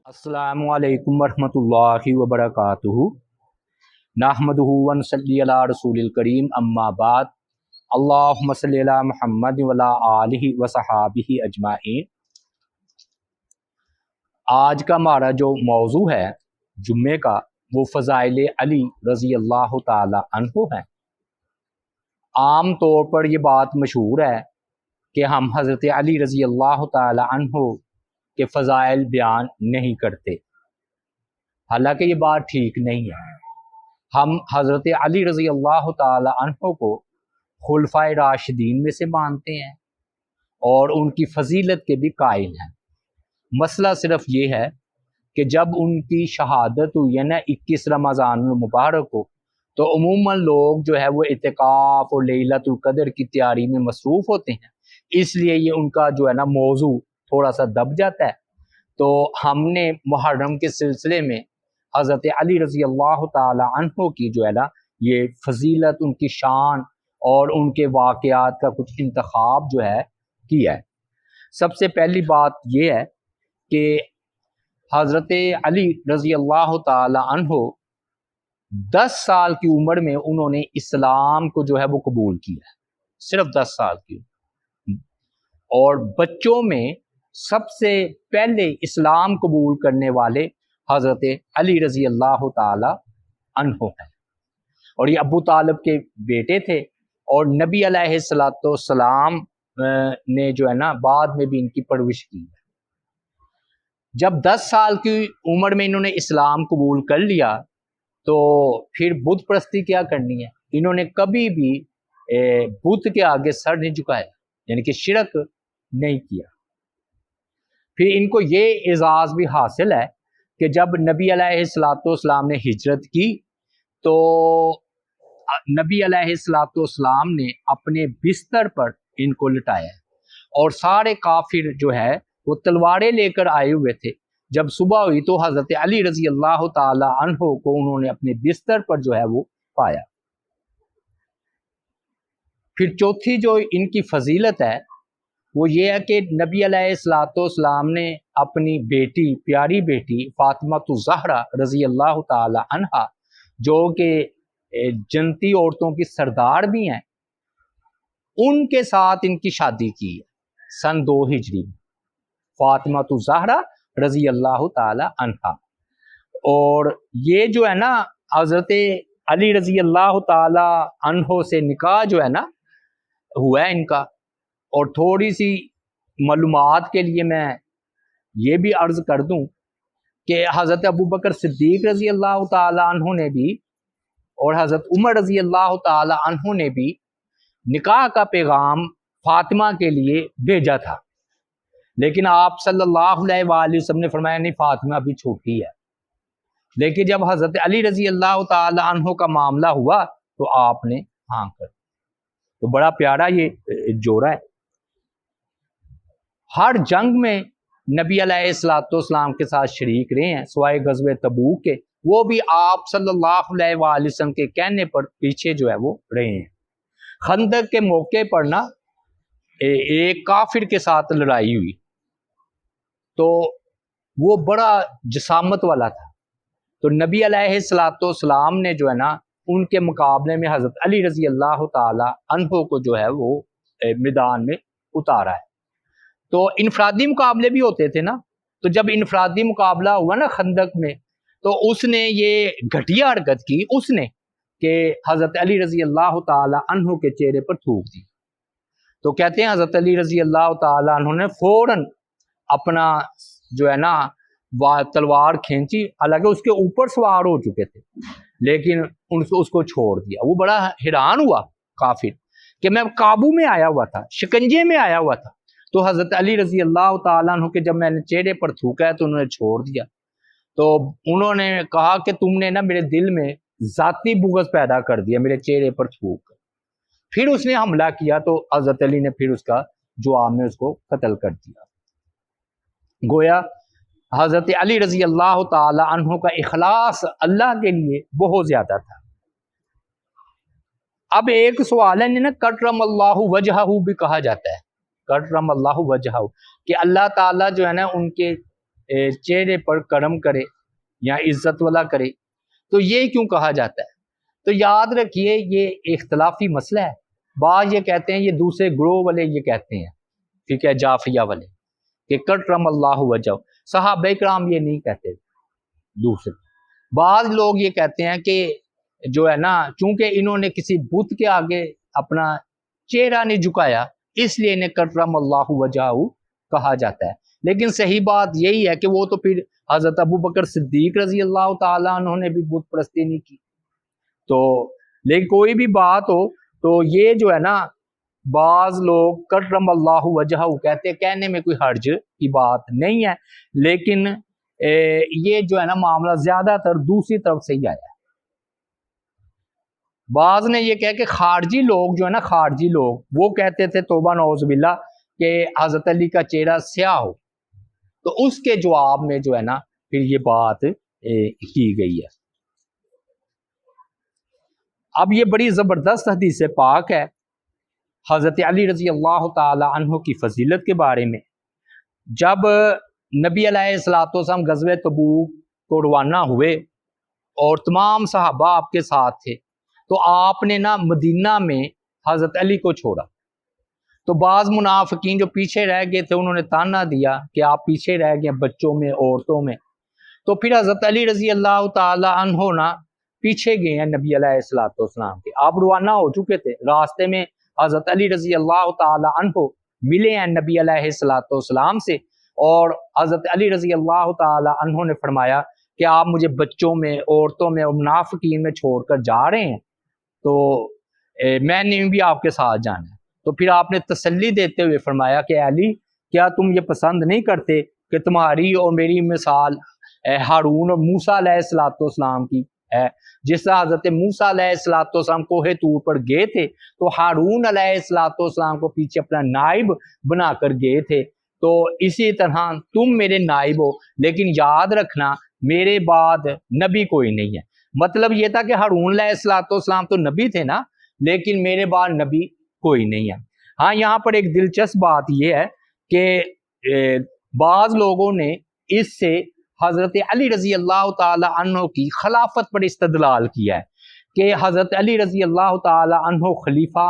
السلام علیکم ورحمۃ اللہ وبرکاتہ نحمدہ ونصلی علی رسول الکریم اما بعد اللہم صلی علی محمد وعلی آلہ وصحابہ اجمعین۔ آج کا ہمارا جو موضوع ہے جمعے کا وہ فضائل علی رضی اللہ تعالی عنہ ہے۔ عام طور پر یہ بات مشہور ہے کہ ہم حضرت علی رضی اللہ تعالی عنہ کہ فضائل بیان نہیں کرتے، حالانکہ یہ بات ٹھیک نہیں ہے۔ ہم حضرت علی رضی اللہ تعالی عنہ کو خلفائے راشدین میں سے مانتے ہیں اور ان کی فضیلت کے بھی قائل ہیں۔ مسئلہ صرف یہ ہے کہ جب ان کی شہادت ہوئی ہے نا 21 رمضان المبارک کو، تو عموماً لوگ جو ہے وہ اعتکاف اور لیلۃ القدر کی تیاری میں مصروف ہوتے ہیں، اس لیے یہ ان کا جو ہے نا موضوع تھوڑا سا دب جاتا ہے۔ تو ہم نے محرم کے سلسلے میں حضرت علی رضی اللہ تعالی عنہ کی جو ہے نا یہ فضیلت، ان کی شان اور ان کے واقعات کا کچھ انتخاب جو ہے کیا ہے۔ سب سے پہلی بات یہ ہے کہ حضرت علی رضی اللہ تعالی عنہ 10 سال کی عمر میں انہوں نے اسلام کو جو ہے وہ قبول کیا ہے، صرف 10 سال کی عمر۔ اور بچوں میں سب سے پہلے اسلام قبول کرنے والے حضرت علی رضی اللہ تعالی عنہ ہیں، اور یہ ابو طالب کے بیٹے تھے، اور نبی علیہ السلام نے جو ہے نا بعد میں بھی ان کی پرورش کی ہے۔ جب 10 سال کی عمر میں انہوں نے اسلام قبول کر لیا تو پھر بت پرستی کیا کرنی ہے، انہوں نے کبھی بھی بت کے آگے سر نہیں جھکایا، یعنی کہ شرک نہیں کیا۔ پھر ان کو یہ اعزاز بھی حاصل ہے کہ جب نبی علیہ السلام نے ہجرت کی تو نبی علیہ السلام نے اپنے بستر پر ان کو لٹایا ہے، اور سارے کافر جو ہے وہ تلواریں لے کر آئے ہوئے تھے۔ جب صبح ہوئی تو حضرت علی رضی اللہ تعالی عنہ کو انہوں نے اپنے بستر پر جو ہے وہ پایا۔ پھر چوتھی جو ان کی فضیلت ہے وہ یہ ہے کہ نبی علیہ السلام نے اپنی بیٹی، پیاری بیٹی فاطمہ الزہرا رضی اللہ تعالی عنہا، جو کہ جنتی عورتوں کی سردار بھی ہیں، ان کے ساتھ ان کی شادی کی ہے سن 2 ہجری میں، فاطمہ الزہرا رضی اللہ تعالی عنہا۔ اور یہ جو ہے نا حضرت علی رضی اللہ تعالی عنہ سے نکاح جو ہے نا ہوا ہے ان کا۔ اور تھوڑی سی معلومات کے لیے میں یہ بھی عرض کر دوں کہ حضرت ابوبکر صدیق رضی اللہ تعالی عنہ نے بھی اور حضرت عمر رضی اللہ تعالی عنہ نے بھی نکاح کا پیغام فاطمہ کے لیے بھیجا تھا، لیکن آپ صلی اللہ علیہ وآلہ وسلم نے فرمایا نہیں، فاطمہ ابھی چھوٹی ہے۔ لیکن جب حضرت علی رضی اللہ تعالی عنہ کا معاملہ ہوا تو آپ نے ہاں کر دیا۔ تو بڑا پیارا یہ جوڑا ہے۔ ہر جنگ میں نبی علیہ السلام کے ساتھ شریک رہے ہیں، سوائے غزوہ تبوک کے، وہ بھی آپ صلی اللہ علیہ وآلہ وسلم کے کہنے پر پیچھے جو ہے وہ رہے ہیں۔ خندق کے موقع پر نا ایک کافر کے ساتھ لڑائی ہوئی تو وہ بڑا جسامت والا تھا، تو نبی علیہ السلام نے جو ہے نا ان کے مقابلے میں حضرت علی رضی اللہ تعالی عنہ کو جو ہے وہ میدان میں اتارا ہے۔ تو انفرادی مقابلے بھی ہوتے تھے نا، تو جب انفرادی مقابلہ ہوا نا خندق میں تو اس نے یہ گھٹیا حرکت کی، اس نے کہ حضرت علی رضی اللہ تعالی عنہ کے چہرے پر تھوک دی۔ تو کہتے ہیں حضرت علی رضی اللہ تعالی عنہ نے فوراً اپنا جو ہے نا تلوار کھینچی، حالانکہ اس کے اوپر سوار ہو چکے تھے، لیکن اس کو چھوڑ دیا۔ وہ بڑا حیران ہوا کافر کہ میں قابو میں آیا ہوا تھا، شکنجے میں آیا ہوا تھا، تو حضرت علی رضی اللہ تعالیٰ عنہ کے جب میں نے چہرے پر تھوکا ہے تو انہوں نے چھوڑ دیا۔ تو انہوں نے کہا کہ تم نے نا میرے دل میں ذاتی بغض پیدا کر دیا میرے چہرے پر تھوک کر۔ پھر اس نے حملہ کیا تو حضرت علی نے پھر اس کا جواب میں اس کو قتل کر دیا۔ گویا حضرت علی رضی اللہ تعالی عنہ کا اخلاص اللہ کے لیے بہت زیادہ تھا۔ اب ایک سوال ہے نا، کرم اللہ وجہہ بھی کہا جاتا ہے، کرم اللہ وجہہ، کہ اللہ تعالیٰ جو ہے نا ان کے چہرے پر کرم کرے یا عزت والا کرے، تو یہ کیوں کہا جاتا ہے؟ تو یاد رکھیے یہ اختلافی مسئلہ ہے. بعض یہ کہتے ہیں، یہ دوسرے گروہ والے یہ کہتے ہیں، ٹھیک ہے، جعفریہ والے، کہ کرم اللہ وجہ. صحابہ کرام یہ نہیں کہتے. دوسرے بعض لوگ یہ کہتے ہیں کہ جو ہے نا، چونکہ انہوں نے کسی بت کے آگے اپنا چہرہ نہیں جھکایا، اس لیے انہیں کرم اللہ وجہ کہا جاتا ہے. لیکن صحیح بات یہی ہے کہ وہ تو پھر حضرت ابو بکر صدیق رضی اللہ تعالیٰ عنہ نے بھی بت پرستی نہیں کی. تو لیکن کوئی بھی بات ہو تو یہ جو ہے نا، بعض لوگ کرم اللہ وجہ کہتے ہیں، کہنے میں کوئی حرج کی بات نہیں ہے، لیکن یہ جو ہے نا معاملہ زیادہ تر دوسری طرف سے ہی آیا ہے. بعض نے یہ کہا کہ خارجی لوگ جو ہے نا، خارجی لوگ وہ کہتے تھے توبہ نعوذ باللہ کہ حضرت علی کا چہرہ سیاہ ہو، تو اس کے جواب میں جو ہے نا پھر یہ بات کی گئی ہے. اب یہ بڑی زبردست حدیث پاک ہے حضرت علی رضی اللہ تعالی عنہ کی فضیلت کے بارے میں. جب نبی علیہ الصلوۃ والسلام غزوہ تبوک کو روانہ ہوئے اور تمام صحابہ آپ کے ساتھ تھے، تو آپ نے نا مدینہ میں حضرت علی کو چھوڑا. تو بعض منافقین جو پیچھے رہ گئے تھے انہوں نے تانا دیا کہ آپ پیچھے رہ گئے بچوں میں، عورتوں میں. تو پھر حضرت علی رضی اللہ تعالی عنہ نا پیچھے گئے ہیں نبی علیہ الصلوۃ والسلام کے. آپ روانہ ہو چکے تھے، راستے میں حضرت علی رضی اللہ تعالی عنہ ملے ہیں نبی علیہ الصلوۃ والسلام سے، اور حضرت علی رضی اللہ تعالی عنہ نے فرمایا کہ آپ مجھے بچوں میں، عورتوں میں اور منافقین میں چھوڑ کر جا رہے ہیں، تو میں نے بھی آپ کے ساتھ جانا ہے. تو پھر آپ نے تسلی دیتے ہوئے فرمایا کہ علی، کیا تم یہ پسند نہیں کرتے کہ تمہاری اور میری مثال ہارون اور موسیٰ علیہ الصلوۃ والسلام کی ہے؟ جس طرح حضرت موسیٰ علیہ الصلوۃ والسلام کوہ طور پر گئے تھے، تو ہارون علیہ الصلوۃ والسلام کو پیچھے اپنا نائب بنا کر گئے تھے، تو اسی طرح تم میرے نائب ہو، لیکن یاد رکھنا میرے بعد نبی کوئی نہیں ہے. مطلب یہ تھا کہ ہارون علیہ الصلوۃ والسلام تو نبی تھے نا، لیکن میرے بعد نبی کوئی نہیں ہے. ہاں، یہاں پر ایک دلچسپ بات یہ ہے کہ بعض لوگوں نے اس سے حضرت علی رضی اللہ تعالی عنہ کی خلافت پر استدلال کیا ہے کہ حضرت علی رضی اللہ تعالی عنہ خلیفہ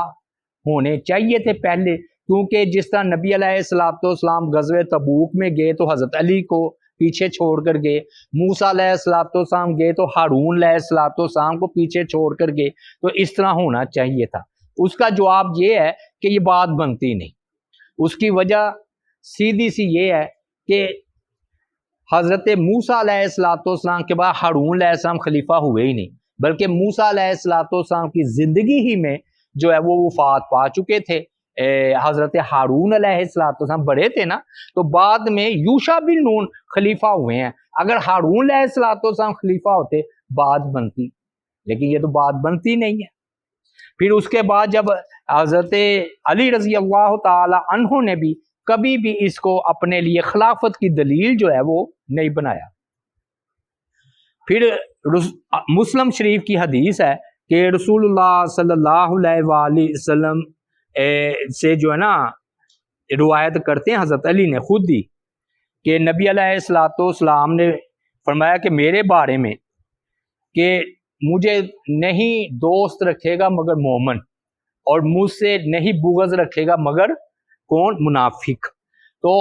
ہونے چاہیے تھے پہلے، کیونکہ جس طرح نبی علیہ الصلوۃ والسلام غزوہ تبوک میں گئے تو حضرت علی کو پیچھے چھوڑ کر گئے، موسیٰ علیہ الصلوۃ والسلام گئے تو ہارون علیہ الصلوۃ والسلام کو پیچھے چھوڑ کر گئے، تو اس طرح ہونا چاہیے تھا. اس کا جواب یہ ہے کہ یہ بات بنتی نہیں. اس کی وجہ سیدھی سی یہ ہے کہ حضرت موسیٰ علیہ الصلوۃ والسلام کے بعد ہارون علیہ السلام خلیفہ ہوئے ہی نہیں، بلکہ موسیٰ علیہ الصلوۃ والسلام کی زندگی ہی میں جو ہے وہ وفات پا چکے تھے. حضرت ہارون علیہ الصلوۃ والسلام بڑے تھے نا، تو بعد میں یوشع بن نون خلیفہ ہوئے ہیں. اگر ہارون علیہ الصلوۃ والسلام خلیفہ ہوتے بات بنتی، لیکن یہ تو بات بنتی نہیں ہے. پھر اس کے بعد جب حضرت علی رضی اللہ تعالی عنہ نے بھی کبھی بھی اس کو اپنے لیے خلافت کی دلیل جو ہے وہ نہیں بنایا. پھر مسلم شریف کی حدیث ہے کہ رسول اللہ صلی اللہ علیہ وآلہ وسلم سے جو ہے نا روایت کرتے ہیں حضرت علی نے خود ہی کہ نبی علیہ الصلوۃ والسلام نے فرمایا کہ میرے بارے میں کہ مجھے نہیں دوست رکھے گا مگر مومن، اور مجھ سے نہیں بغض رکھے گا مگر کون؟ منافق. تو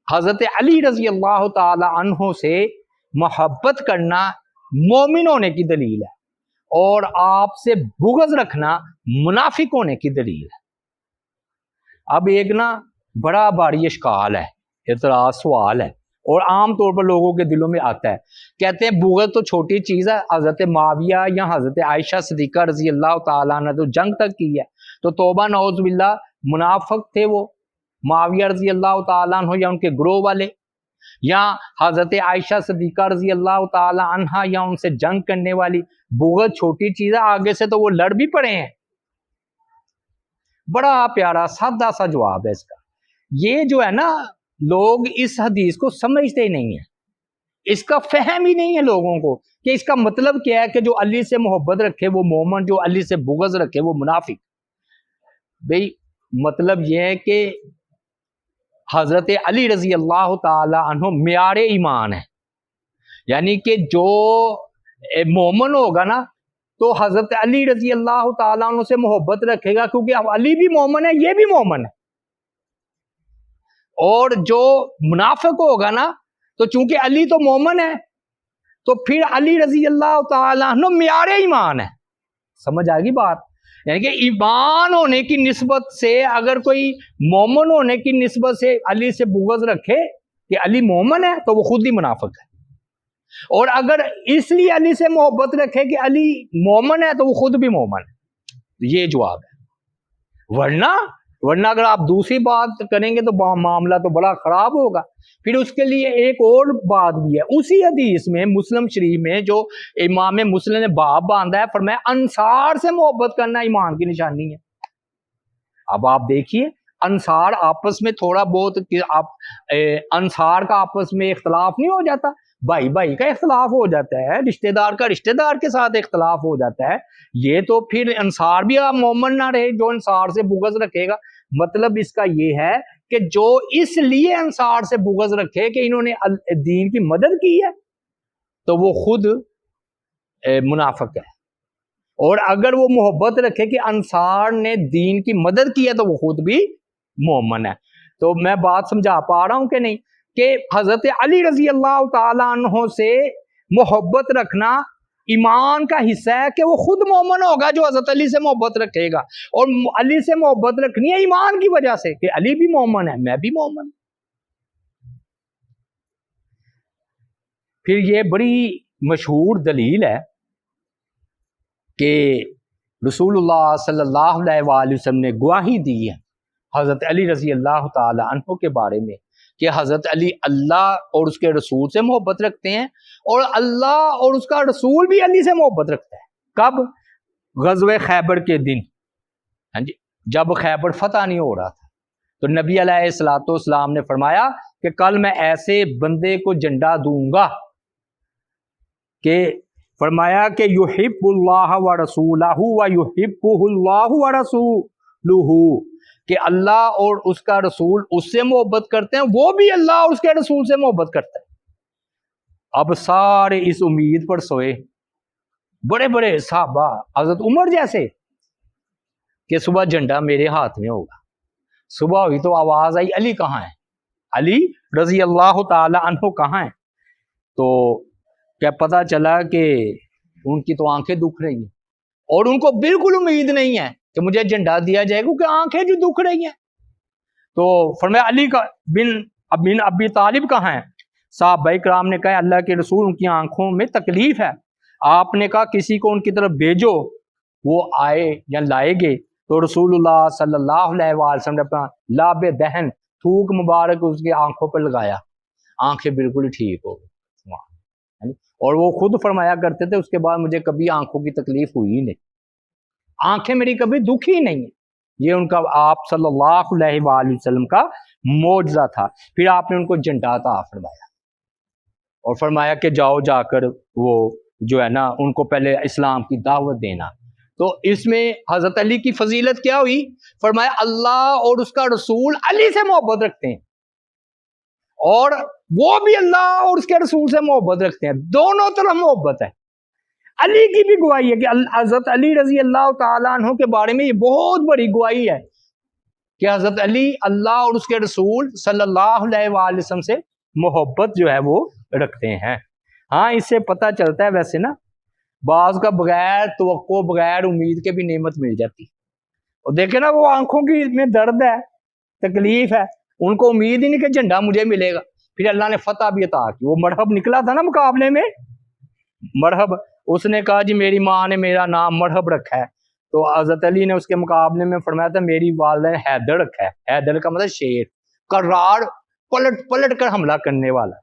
حضرت علی رضی اللہ تعالی عنہ سے محبت کرنا مومن ہونے کی دلیل ہے، اور آپ سے بغض رکھنا منافق ہونے کی دلیل ہے. اب ایک نا بڑا بھاری اشکال ہے، اعتراض سوال ہے، اور عام طور پر لوگوں کے دلوں میں آتا ہے. کہتے ہیں بغض تو چھوٹی چیز ہے، حضرت معاویہ یا حضرت عائشہ صدیقہ رضی اللہ تعالیٰ عنہ تو جنگ تک کی ہے، تو توبہ نعوذ باللہ منافق تھے وہ معاویہ رضی اللہ تعالیٰ عنہ یا ان کے گروہ والے، یا حضرت عائشہ صدیقہ رضی اللہ تعالیٰ عنہ یا ان سے جنگ کرنے والی. بغض چھوٹی چیز ہے، آگے سے تو وہ لڑ بھی پڑے ہیں. بڑا پیارا سادہ سا جواب ہے اس کا. یہ جو ہے نا لوگ اس حدیث کو سمجھتے ہی نہیں ہیں، اس کا فہم ہی نہیں ہے لوگوں کو کہ اس کا مطلب کیا ہے کہ جو علی سے محبت رکھے وہ مومن، جو علی سے بغض رکھے وہ منافق. بھئی مطلب یہ ہے کہ حضرت علی رضی اللہ تعالی عنہ معیار ایمان ہے، یعنی کہ جو مومن ہوگا نا تو حضرت علی رضی اللہ تعالیٰ عنہ سے محبت رکھے گا، کیونکہ اب علی بھی مومن ہے، یہ بھی مومن ہے۔ اور جو منافق ہوگا نا تو چونکہ علی تو مومن ہے تو پھر علی رضی اللہ تعالیٰ عنہ معیار ایمان ہے۔ سمجھ آ گئی بات؟ یعنی کہ ایمان ہونے کی نسبت سے اگر کوئی مومن ہونے کی نسبت سے علی سے بغض رکھے کہ علی مومن ہے تو وہ خود ہی منافق ہے، اور اگر اس لیے علی سے محبت رکھے کہ علی مومن ہے تو وہ خود بھی مومن ہے۔ یہ جواب ہے۔ ورنہ اگر آپ دوسری بات کریں گے تو معاملہ تو بڑا خراب ہوگا۔ پھر اس کے لیے ایک اور بات بھی ہے، اسی حدیث میں مسلم شریف میں جو امام مسلم نے باب باندھا ہے، فرمایا انصار سے محبت کرنا ایمان کی نشانی ہے۔ اب آپ دیکھیے انصار آپس میں تھوڑا بہت انصار کا آپس میں اختلاف نہیں ہو جاتا، بھائی بھائی کا اختلاف ہو جاتا ہے، رشتہ دار کا رشتہ دار کے ساتھ اختلاف ہو جاتا ہے، یہ تو پھر انصار بھی آپ مومن نہ رہے جو انصار سے بغض رکھے گا۔ مطلب اس کا یہ ہے کہ جو اس لیے انصار سے بغض رکھے کہ انہوں نے دین کی مدد کی ہے تو وہ خود منافق ہے، اور اگر وہ محبت رکھے کہ انصار نے دین کی مدد کی ہے تو وہ خود بھی مومن ہے۔ تو میں بات سمجھا پا رہا ہوں کہ نہیں کہ حضرت علی رضی اللہ تعالیٰ عنہ سے محبت رکھنا ایمان کا حصہ ہے کہ وہ خود مومن ہوگا جو حضرت علی سے محبت رکھے گا، اور علی سے محبت رکھنی ہے ایمان کی وجہ سے کہ علی بھی مومن ہے، میں بھی مومن۔ پھر یہ بڑی مشہور دلیل ہے کہ رسول اللہ صلی اللہ علیہ وآلہ وسلم نے گواہی دی ہے حضرت علی رضی اللہ تعالی عنہ کے بارے میں کہ حضرت علی اللہ اور اس کے رسول سے محبت رکھتے ہیں، اور اللہ اور اس کا رسول بھی علی سے محبت رکھتا ہے۔ کب؟ غزوہ خیبر کے دن، ہاں جی، جب خیبر فتح نہیں ہو رہا تھا تو نبی علیہ الصلوۃ والسلام نے فرمایا کہ کل میں ایسے بندے کو جھنڈا دوں گا کہ فرمایا کہ یحب اللہ و رسولہ و یحبہ اللہ و رسولہ، کہ اللہ اور اس کا رسول اس سے محبت کرتے ہیں، وہ بھی اللہ اور اس کے رسول سے محبت کرتا ہے۔ اب سارے اس امید پر سوئے، بڑے بڑے صحابہ، حضرت عمر جیسے، کہ صبح جھنڈا میرے ہاتھ میں ہوگا۔ صبح ہوئی تو آواز آئی علی کہاں ہے، علی رضی اللہ تعالی عنہ کہاں ہے؟ تو کیا پتا چلا کہ ان کی تو آنکھیں دکھ رہی ہیں، اور ان کو بالکل امید نہیں ہے کہ مجھے جھنڈا دیا جائے گا، کیونکہ آنکھیں جو دکھ رہی ہیں۔ تو فرمایا علی کا بن ابی طالب کہاں ہیں؟ صحابہ کرام نے کہا اللہ کے رسول ان کی آنکھوں میں تکلیف ہے، آپ نے کہا کسی کو ان کی طرف بھیجو وہ آئے یا لائے گے۔ تو رسول اللہ صلی اللہ علیہ وسلم نے اپنا لاب دہن تھوک مبارک اس کی آنکھوں پر لگایا، آنکھیں بالکل ٹھیک ہو گئی، اور وہ خود فرمایا کرتے تھے اس کے بعد مجھے کبھی آنکھوں کی تکلیف ہوئی ہی نہیں، آنکھیں میری کبھی دکھی نہیں ہیں۔ یہ ان کا آپ صلی اللہ علیہ وآلہ وسلم کا معجزہ تھا۔ پھر آپ نے ان کو جھنڈا عطا فرمایا اور فرمایا کہ جاؤ جا کر وہ جو ہے نا ان کو پہلے اسلام کی دعوت دینا۔ تو اس میں حضرت علی کی فضیلت کیا ہوئی؟ فرمایا اللہ اور اس کا رسول علی سے محبت رکھتے ہیں، اور وہ بھی اللہ اور اس کے رسول سے محبت رکھتے ہیں، دونوں طرف محبت ہے۔ علی کی بھی گواہی ہے کہ حضرت علی رضی اللہ تعالیٰ عنہ کے بارے میں یہ بہت بڑی گواہی ہے کہ حضرت علی اللہ اور اس کے رسول صلی اللہ علیہ وآلہ وسلم سے محبت جو ہے وہ رکھتے ہیں۔ ہاں اس سے پتہ چلتا ہے ویسے نا بعض کا بغیر توقع بغیر امید کے بھی نعمت مل جاتی، اور دیکھیں نا وہ آنکھوں کی میں درد ہے، تکلیف ہے، ان کو امید ہی نہیں کہ جھنڈا مجھے ملے گا، پھر اللہ نے فتح بھی عطا کی۔ وہ مرحب نکلا تھا نا مقابلے میں، مرحب، اس نے کہا جی میری ماں نے میرا نام مرحب رکھا ہے، تو حضرت علی نے اس کے مقابلے میں فرمایا تھا میری والدہ نے حیدر رکھا ہے، حیدر کا مطلب شیر، کرار پلٹ پلٹ کر حملہ کرنے والا،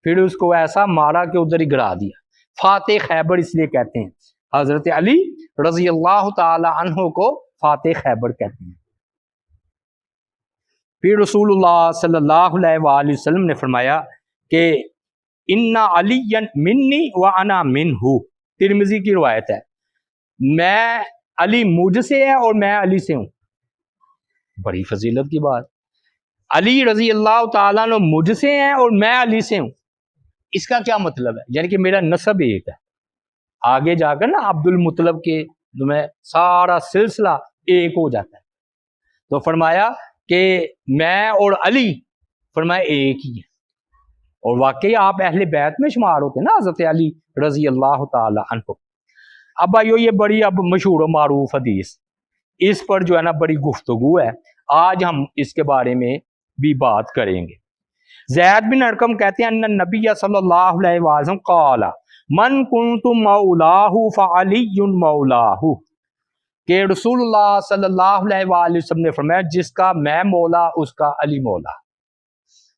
پھر اس کو ایسا مارا کہ ادھر ہی گرا دیا۔ فاتح خیبر اس لیے کہتے ہیں، حضرت علی رضی اللہ تعالی عنہ کو فاتح خیبر کہتے ہیں۔ پھر رسول اللہ صلی اللہ علیہ وآلہ وسلم نے فرمایا کہ انا علی منی وانا منہ، ترمذی کی روایت ہے، میں علی مجھ سے ہے اور میں علی سے ہوں۔ بڑی فضیلت کی بات، علی رضی اللہ تعالیٰ عنہ مجھ سے ہیں اور میں علی سے ہوں، اس کا کیا مطلب ہے؟ یعنی کہ میرا نسب ایک ہے، آگے جا کر نا عبد المطلب کے میں سارا سلسلہ ایک ہو جاتا ہے۔ تو فرمایا کہ میں اور علی فرمایا ایک ہی ہے، اور واقعی آپ اہل بیت میں شمار ہوتے ہیں نا حضرت علی رضی اللہ تعالی عنہ۔ اب بھائیو یہ بڑی اب مشہور و معروف حدیث، اس پر جو ہے نا بڑی گفتگو ہے، آج ہم اس کے بارے میں بھی بات کریں گے۔ زید بن ارقم کہتے ہیں ان نبی صلی اللہ علیہ وسلم قال من کنت مولاہ فعلی مولاہ، کہ رسول اللہ صلی اللہ علیہ وآلہ وسلم نے فرمایا جس کا میں مولا اس کا علی مولا،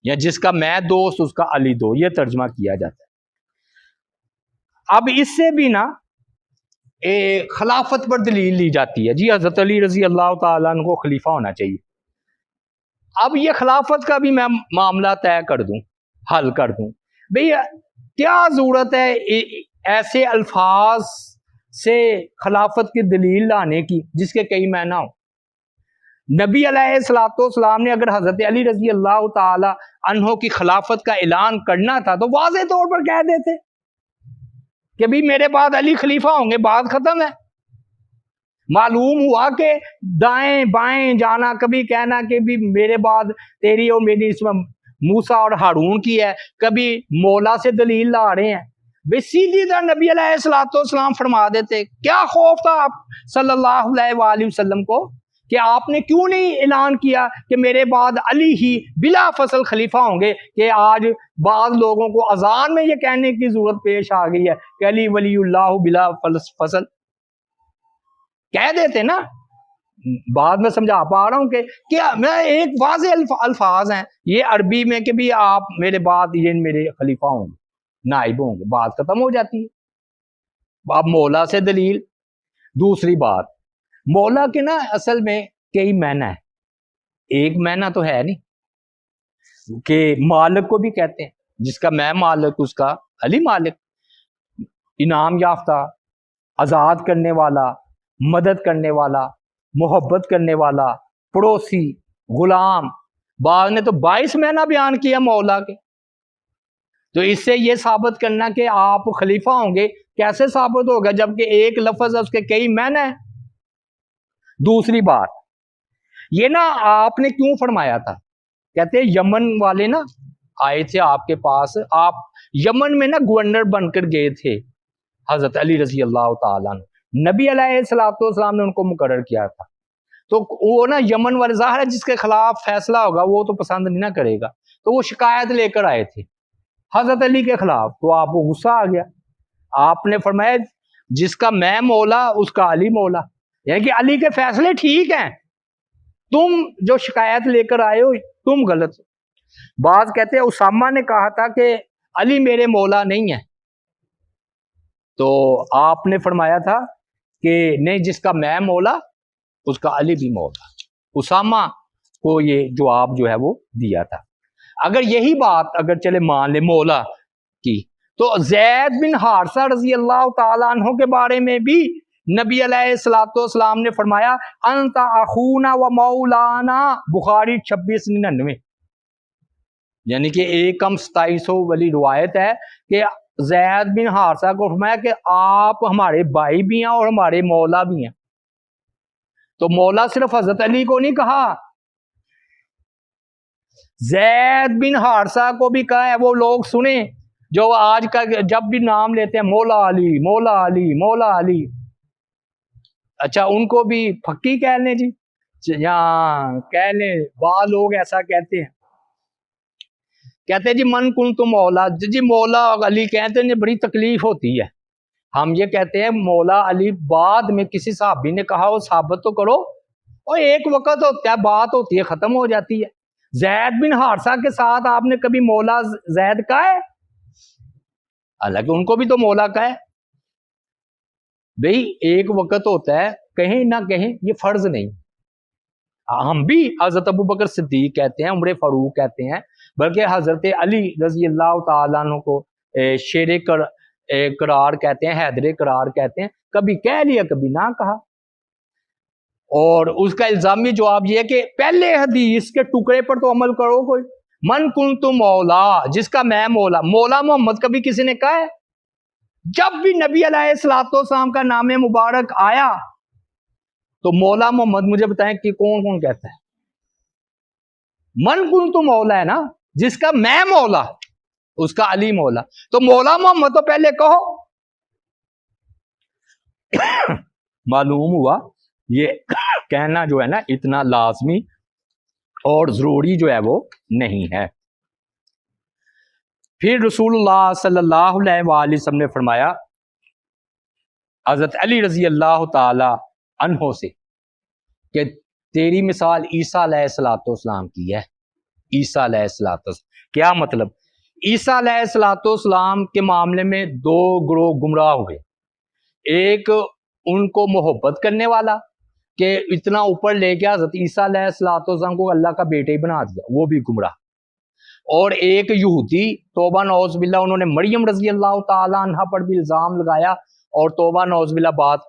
یا جس کا میں دوست اس کا علی دو، یہ ترجمہ کیا جاتا ہے۔ اب اس سے بھی نا خلافت پر دلیل لی جاتی ہے، جی حضرت علی رضی اللہ تعالیٰ عنہ کو خلیفہ ہونا چاہیے۔ اب یہ خلافت کا بھی میں معاملہ طے کر دوں، حل کر دوں، بھئی کیا ضرورت ہے ایسے الفاظ سے خلافت کی دلیل لانے کی جس کے کئی معنی ہوں؟ نبی علیہ الصلوۃ والسلام نے اگر حضرت علی رضی اللہ تعالی عنہ کی خلافت کا اعلان کرنا تھا تو واضح طور پر کہہ دیتے کہ بھی میرے بعد علی خلیفہ ہوں گے، بات ختم ہے۔ معلوم ہوا کہ دائیں بائیں جانا، کبھی کہنا کہ بھی میرے بعد تیری اور میری اس میں موسیٰ اور ہارون کی ہے، کبھی مولا سے دلیل لا رہے ہیں۔ بے سیدھی طرح نبی علیہ الصلوۃ والسلام فرما دیتے۔ کیا خوف تھا آپ صلی اللہ علیہ وآلہ وسلم کو کہ آپ نے کیوں نہیں اعلان کیا کہ میرے بعد علی ہی بلا فصل خلیفہ ہوں گے؟ کہ آج بعض لوگوں کو اذان میں یہ کہنے کی ضرورت پیش آ گئی ہے کہ علی ولی اللہ بلا فصل، کہہ دیتے نا۔ بعد میں سمجھا پا رہا ہوں کہ کیا میں ایک واضح الفاظ ہیں یہ عربی میں کہ بھی آپ میرے بعد یہ میرے خلیفہ ہوں گے، نائب ہوں گے، بات ختم ہو جاتی ہے۔ اب مولا سے دلیل۔ دوسری بات، مولا کے نا اصل میں کئی معنی ہے، ایک معنی تو ہے نہیں کہ مالک کو بھی کہتے ہیں، جس کا میں مالک اس کا علی مالک، انعام یافتہ، آزاد کرنے والا، مدد کرنے والا، محبت کرنے والا، پڑوسی، غلام۔ بعض نے تو 22 معنی بیان کیا مولا کے۔ تو اس سے یہ ثابت کرنا کہ آپ خلیفہ ہوں گے کیسے ثابت ہوگا جبکہ ایک لفظ ہے اس کے کئی معنی ہیں۔ دوسری بات یہ نا آپ نے کیوں فرمایا تھا؟ کہتے ہیں یمن والے نا آئے تھے آپ کے پاس، آپ یمن میں نا گورنر بن کر گئے تھے حضرت علی رضی اللہ تعالیٰ عنہ، نبی علیہ الصلوۃ والسلام نے ان کو مقرر کیا تھا۔ تو وہ نا یمن والے، ظاہر ہے جس کے خلاف فیصلہ ہوگا وہ تو پسند نہیں نہ کرے گا، تو وہ شکایت لے کر آئے تھے حضرت علی کے خلاف۔ تو آپ کو غصہ آ گیا، آپ نے فرمایا جس کا میں مولا اس کا علی مولا، یعنی کہ علی کے فیصلے ٹھیک ہیں، تم جو شکایت لے کر آئے ہو تم غلط۔ بعض کہتے ہیں اسامہ نے کہا تھا کہ علی میرے مولا نہیں ہے، تو آپ نے فرمایا تھا کہ نہیں، جس کا میں مولا اس کا علی بھی مولا۔ اسامہ کو یہ جواب جو ہے وہ دیا تھا۔ اگر یہی بات اگر چلے مان لے مولا کی، تو زید بن حارثہ رضی اللہ تعالیٰ عنہ کے بارے میں بھی نبی علیہ الصلوۃ والسلام نے فرمایا انت اخونا و مولانا، بخاری 2699، یعنی کہ 2700 والی روایت ہے کہ زید بن حارثہ کو فرمایا کہ آپ ہمارے بھائی بھی ہیں اور ہمارے مولا بھی ہیں۔ تو مولا صرف حضرت علی کو نہیں کہا، زید بن حارثہ کو بھی کہا ہے۔ وہ لوگ سنیں جو آج کا جب بھی نام لیتے ہیں مولا علی مولا علی مولا علی، اچھا ان کو بھی پھکی کہہ لیں جی، یہاں کہہ لیں۔ بعض لوگ ایسا کہتے ہیں جی من کن تو مولا، جی مولا علی کہتے ہیں بڑی تکلیف ہوتی ہے۔ ہم یہ کہتے ہیں مولا علی بعد میں کسی صحابی نے کہا وہ ثابت تو کرو، اور ایک وقت ہوتا ہے بات ہوتی ہے ختم ہو جاتی ہے۔ زید بن حارثہ کے ساتھ آپ نے کبھی مولا زید کہا ہے؟ حالانکہ ان کو بھی تو مولا کہا ہے۔ بھئی ایک وقت ہوتا ہے، کہیں نہ کہیں یہ فرض نہیں۔ ہم بھی حضرت ابو بکر صدیق کہتے ہیں، عمر فاروق کہتے ہیں، بلکہ حضرت علی رضی اللہ تعالیٰ عنہ کو شیر قرار کہتے ہیں، حیدر قرار کہتے ہیں۔ کبھی کہہ لیا کبھی نہ کہا۔ اور اس کا الزامی جواب یہ ہے کہ پہلے حدیث کے ٹکڑے پر تو عمل کرو. کوئی من کنت مولا، جس کا میں مولا. مولا محمد کبھی کسی نے کہا ہے؟ جب بھی نبی علیہ الصلوۃ والسلام کا نام مبارک آیا تو مولا محمد مجھے بتائیں کہ کون کون کہتا ہے؟ من کنت مولا ہے نا، جس کا میں مولا اس کا علی مولا. تو مولا محمد تو پہلے کہو. معلوم ہوا یہ کہنا جو ہے نا اتنا لازمی اور ضروری جو ہے وہ نہیں ہے. پھر رسول اللہ صلی اللہ علیہ وآلہ وسلم نے فرمایا حضرت علی رضی اللہ تعالی عنہ سے کہ تیری مثال عیسیٰ علیہ الصلوۃ والسلام کی ہے. عیسیٰ علیہ الصلوۃ والسلام کیا مطلب؟ عیسیٰ علیہ الصلوۃ والسلام کے معاملے میں دو گروہ گمراہ ہوئے. ایک ان کو محبت کرنے والا کہ اتنا اوپر لے کے حضرت عیسیٰ علیہ الصلوۃ والسلام کو اللہ کا بیٹا ہی بنا دیا، وہ بھی گمراہ. اور ایک یہودی توبہ نعوذ باللہ، انہوں نے مریم رضی اللہ تعالی عنہ پر بھی الزام لگایا، اور توبہ نعوذ باللہ بات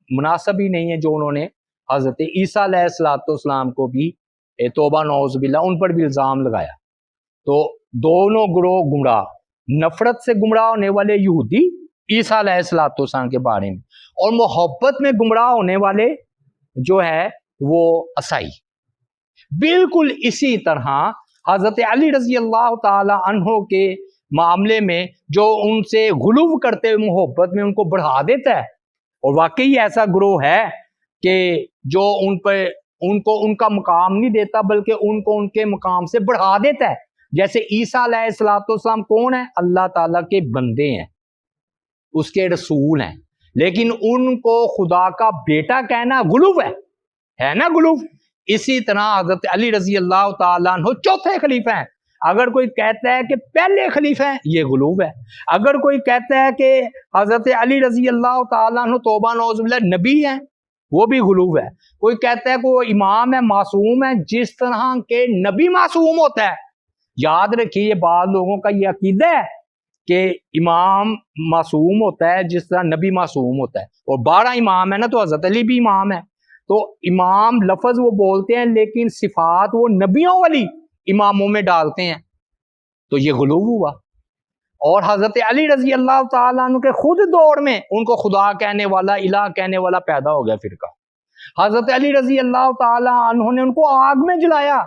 مناسب ہی نہیں ہے جو انہوں نے حضرت عیسیٰ علیہ الصلوۃ والسلام کو بھی توبہ نعوذ باللہ ان پر بھی الزام لگایا. تو دونوں گروہ گمراہ، نفرت سے گمراہ ہونے والے یہودی عیسیٰ علیہ الصلوۃ والسلام کے بارے میں، اور محبت میں گمراہ ہونے والے جو ہے وہ عیسائی. بالکل اسی طرح حضرت علی رضی اللہ تعالی عنہ کے معاملے میں جو ان سے غلو کرتے ہوئے محبت میں ان کو بڑھا دیتا ہے، اور واقعی ایسا گروہ ہے کہ جو ان کو ان کا مقام نہیں دیتا بلکہ ان کو ان کے مقام سے بڑھا دیتا ہے. جیسے عیسیٰ علیہ الصلوۃ والسلام کون ہے؟ اللہ تعالیٰ کے بندے ہیں، اس کے رسول ہیں، لیکن ان کو خدا کا بیٹا کہنا غلو ہے نا غلو. اسی طرح حضرت علی رضی اللہ تعالیٰ عنہ چوتھے خلیفہ ہیں. اگر کوئی کہتا ہے کہ پہلے خلیفہ ہیں، یہ غلو ہے. اگر کوئی کہتا ہے کہ حضرت علی رضی اللہ تعالیٰ عنہ توبہ نعوذ باللہ نبی ہیں، وہ بھی غلو ہے. کوئی کہتا ہے کہ وہ امام ہے، معصوم ہے، جس طرح کے نبی معصوم ہوتا ہے. یاد رکھیے یہ بعض لوگوں کا یہ عقیدہ ہے کہ امام معصوم ہوتا ہے جس طرح نبی معصوم ہوتا ہے، اور 12 امام ہے نا تو حضرت علی بھی امام ہے. تو امام لفظ وہ بولتے ہیں لیکن صفات وہ نبیوں والی اماموں میں ڈالتے ہیں، تو یہ غلو ہوا. اور حضرت علی رضی اللہ تعالیٰ عنہ کے خود دور میں ان کو خدا کہنے والا، الہ کہنے والا پیدا ہو گیا فرقہ. حضرت علی رضی اللہ تعالیٰ عنہ نے ان کو آگ میں جلایا،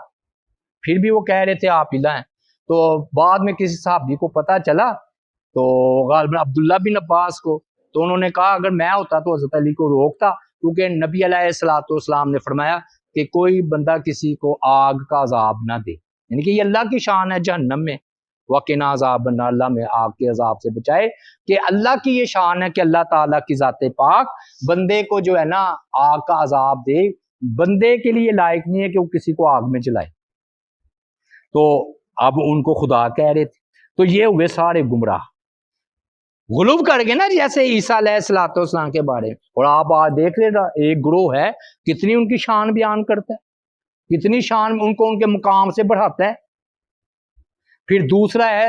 پھر بھی وہ کہہ رہے تھے آپ الہ ہیں. تو بعد میں کسی صحابی کو پتا چلا، تو غالباً عبداللہ بن عباس کو، تو انہوں نے کہا اگر میں ہوتا تو حضرت علی کو روکتا، کیونکہ نبی علیہ الصلوۃ والسلام نے فرمایا کہ کوئی بندہ کسی کو آگ کا عذاب نہ دے، یعنی کہ یہ اللہ کی شان ہے جہنم میں وقنا عذاب النار، اللہ میں آگ کے عذاب سے بچائے، کہ اللہ کی یہ شان ہے کہ اللہ تعالیٰ کی ذات پاک بندے کو جو ہے نا آگ کا عذاب دے. بندے کے لیے لائق نہیں ہے کہ وہ کسی کو آگ میں جلائے. تو اب ان کو خدا کہہ رہے تھے. تو یہ ہوئے سارے گمراہ، غلو کر گئے نا جیسے عیسیٰ علیہ الصلوۃ والسلام کے بارے میں. اور آپ آج دیکھ لیں ایک گروہ ہے کتنی ان کی شان بیان کرتا ہے، کتنی شان ان کو ان کے مقام سے بڑھاتا ہے. پھر دوسرا ہے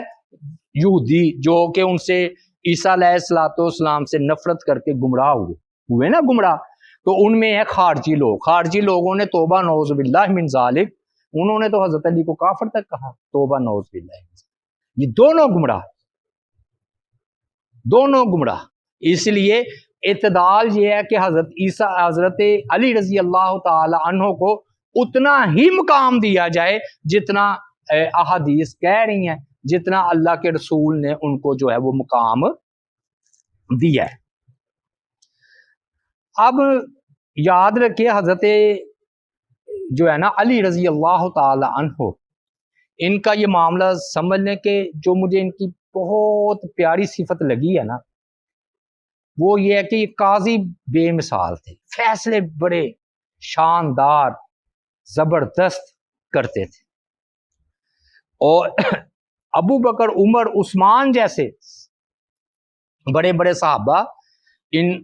یہودی جو کہ ان سے عیسیٰ علیہ الصلوۃ والسلام سے نفرت کر کے گمراہ ہوئے نا گمراہ. تو ان میں ہے خارجی لوگ. خارجی لوگوں نے توبہ نعوذ باللہ من ذالک، انہوں نے تو حضرت علی کو کافر تک کہا، توبہ نعوذ باللہ. یہ دونوں گمراہ، دونوں گمراہ. اس لیے اعتدال یہ ہے کہ حضرت علی رضی اللہ تعالی عنہ کو اتنا ہی مقام دیا جائے جتنا احادیث کہہ رہی ہیں، جتنا اللہ کے رسول نے ان کو جو ہے وہ مقام دیا ہے. اب یاد رکھیے حضرت جو ہے نا علی رضی اللہ تعالی عنہ، ان کا یہ معاملہ سمجھ لیں کہ جو مجھے ان کی بہت پیاری صفت لگی ہے نا وہ یہ ہے کہ یہ قاضی بے مثال تھے، فیصلے بڑے شاندار زبردست کرتے تھے. اور ابو بکر، عمر، عثمان جیسے بڑے بڑے صحابہ ان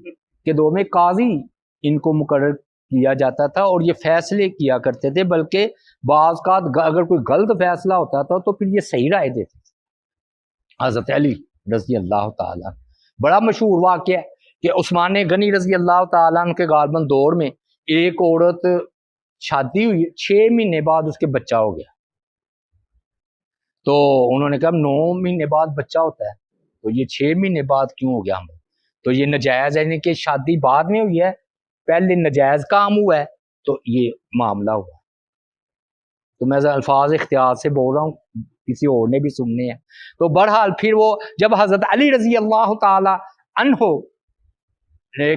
کے دور میں قاضی ان کو مقرر کیا جاتا تھا اور یہ فیصلے کیا کرتے تھے، بلکہ بعض کا اگر کوئی غلط فیصلہ ہوتا تھا تو پھر یہ صحیح رائے دیتے تھے. حضرت علی رضی اللہ تعالیٰ، بڑا مشہور واقعہ ہے کہ عثمان غنی رضی اللہ تعالیٰ عنہ کے غالباً دور میں ایک عورت شادی ہوئی 6 مہینے بعد اس کے بچہ ہو گیا، تو انہوں نے کہا 9 مہینے بعد بچہ ہوتا ہے تو یہ 6 مہینے بعد کیوں ہو گیا ہمیں؟ تو یہ نجائز ہے، یعنی کہ شادی بعد میں ہوئی ہے، پہلے نجائز کام ہوا ہے تو یہ معاملہ ہوا۔ تو میں الفاظ اختیار سے بول رہا ہوں، کسی اور نے بھی سننے ہیں۔ تو بہرحال پھر وہ جب حضرت علی رضی اللہ تعالی عنہ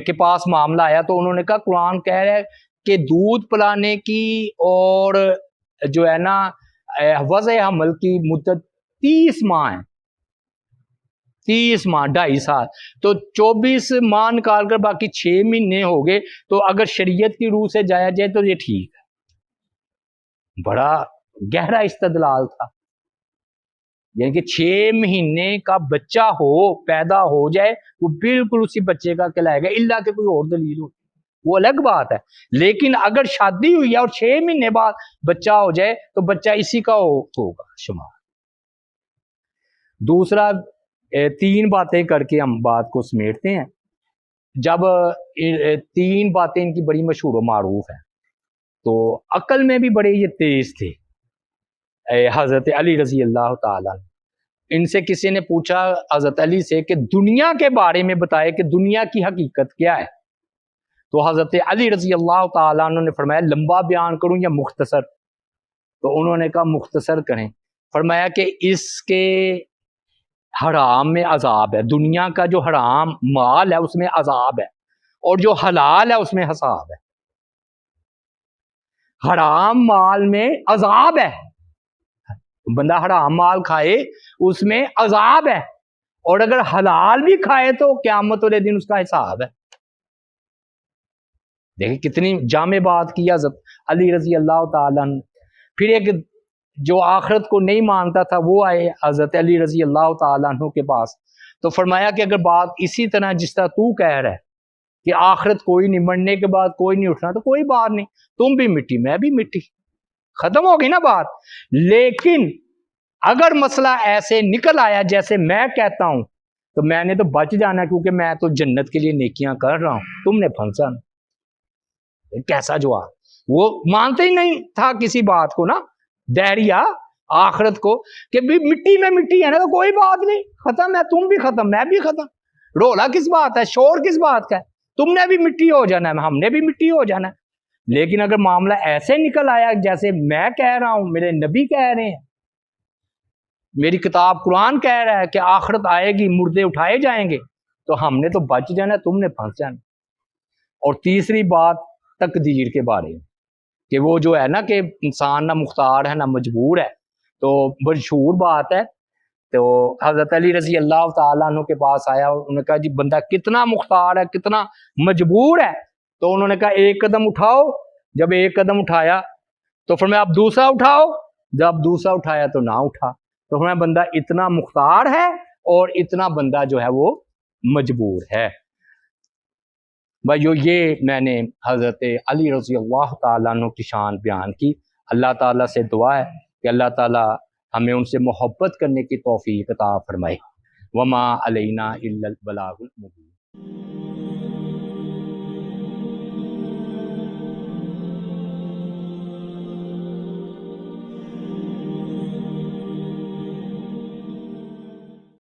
کے پاس معاملہ آیا تو انہوں نے کہا قرآن کہہ رہا ہے کہ دودھ پلانے کی اور جو ہے نا وضع حمل کی مدت 30 ماہ ہے، 30 ماہ 2.5 سال، تو 24 ماہ نکال کر باقی 6 مہینے ہو گئے، تو اگر شریعت کی روح سے جایا جائے تو یہ ٹھیک ہے۔ بڑا گہرا استدلال تھا، یعنی کہ 6 مہینے کا بچہ ہو پیدا ہو جائے وہ بالکل اسی بچے کا کہلائے گا، الا کہ کوئی اور دلیل ہو، وہ الگ بات ہے۔ لیکن اگر شادی ہوئی ہے اور 6 مہینے بعد بچہ ہو جائے تو بچہ اسی کا ہوگا شمار۔ دوسرا 3 باتیں کر کے ہم بات کو سمیٹتے ہیں۔ جب 3 باتیں ان کی بڑی مشہور و معروف ہیں، تو عقل میں بھی بڑے یہ تیز تھے حضرت علی رضی اللہ تعالیٰ۔ ان سے کسی نے پوچھا حضرت علی سے کہ دنیا کے بارے میں بتائے کہ دنیا کی حقیقت کیا ہے، تو حضرت علی رضی اللہ تعالیٰ عنہ نے فرمایا لمبا بیان کروں یا مختصر؟ تو انہوں نے کہا مختصر کریں۔ فرمایا کہ اس کے حرام میں عذاب ہے، دنیا کا جو حرام مال ہے اس میں عذاب ہے، اور جو حلال ہے اس میں حساب ہے۔ حرام مال میں عذاب ہے، بندہ حرام مال کھائے اس میں عذاب ہے، اور اگر حلال بھی کھائے تو قیامت والے دن اس کا حساب ہے۔ دیکھیں کتنی جامع بات کی حضرت علی رضی اللہ تعالیٰ عنہ۔ پھر ایک جو آخرت کو نہیں مانتا تھا وہ آئے حضرت علی رضی اللہ تعالیٰ عنہ کے پاس، تو فرمایا کہ اگر بات اسی طرح جس طرح تو کہہ رہا ہے کہ آخرت کوئی نہیں، مرنے کے بعد کوئی نہیں اٹھنا، تو کوئی بات نہیں، تم بھی مٹی میں بھی مٹی، ختم ہو گئی نا بات۔ لیکن اگر مسئلہ ایسے نکل آیا جیسے میں کہتا ہوں تو میں نے تو بچ جانا، کیونکہ میں تو جنت کے لیے نیکیاں کر رہا ہوں، تم نے پھنسا نا۔ کیسا جواب! وہ مانتے ہی نہیں تھا کسی بات کو نا، دہریا آخرت کو، کہ بھی مٹی میں مٹی ہے نا، تو کوئی بات نہیں، ختم ہے، تم بھی ختم میں بھی ختم، رولا کس بات ہے، شور کس بات کا ہے، تم نے بھی مٹی ہو جانا ہے، ہم نے بھی مٹی ہو جانا ہے۔ لیکن اگر معاملہ ایسے نکل آیا جیسے میں کہہ رہا ہوں، میرے نبی کہہ رہے ہیں، میری کتاب قرآن کہہ رہا ہے کہ آخرت آئے گی، مردے اٹھائے جائیں گے، تو ہم نے تو بچ جانا، تم نے پھنس جانا۔ اور تیسری بات تقدیر کے بارے میں، کہ وہ جو ہے نا کہ انسان نہ مختار ہے نہ مجبور ہے، تو مشہور بات ہے۔ تو حضرت علی رضی اللہ تعالیٰ عنہ کے پاس آیا، انہوں نے کہا جی بندہ کتنا مختار ہے، کتنا مجبور ہے؟ تو انہوں نے کہا 1 قدم اٹھاؤ۔ جب 1 قدم اٹھایا تو فرمایا اب دوسرا اٹھاؤ، جب دوسرا اٹھایا تو نہ اٹھا۔ تو فرمایا بندہ اتنا مختار ہے اور اتنا بندہ جو ہے وہ مجبور ہے۔ بھائیو، یہ میں نے حضرت علی رضی اللہ تعالیٰ عنہ کی شان بیان کی۔ اللہ تعالیٰ سے دعا ہے کہ اللہ تعالیٰ ہمیں ان سے محبت کرنے کی توفیق عطا فرمائے۔ وما علینا الا البلاغ المبین۔